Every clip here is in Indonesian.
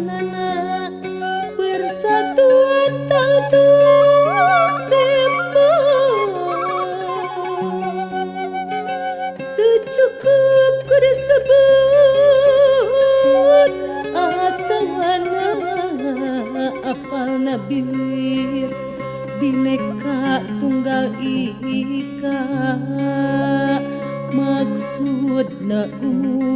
kenana persatuan tatung tempo teu cukup ku disebut atawana apal nabir bineka tunggal ika maksudna gulung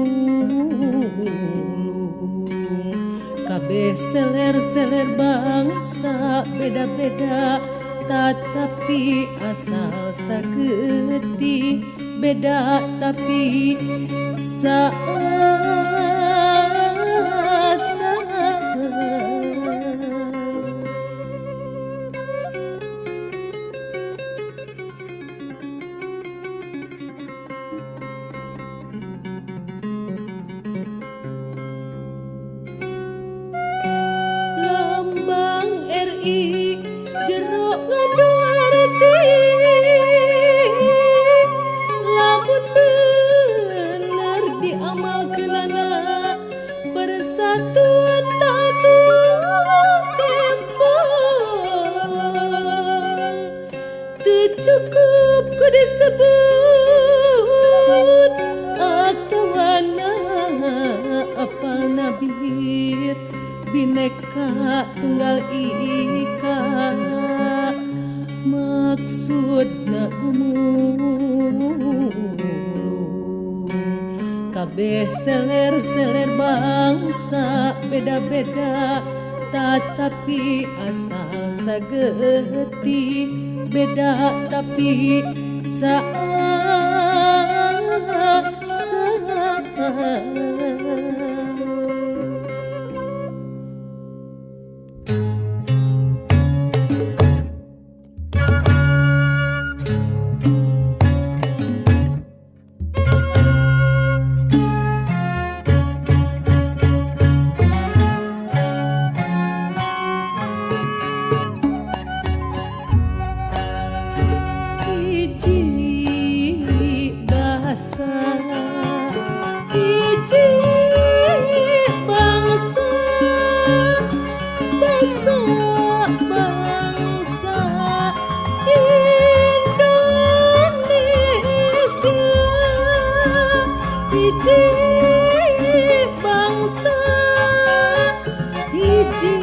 kabeh seler-seler bangsa beda-beda tetapi asal sageuti beda tapi saasa. Lambang RI jero ngandung arti lamun bener diamalkeunana persatuan tatung tempo teu cukup ku disebut atawana apal nabir bineka tunggal ika maksudna gumulung kabeh seler-seler bangsa beda-beda tetapi asal sageuti beda tapi saasa. Hiji bangsa hiji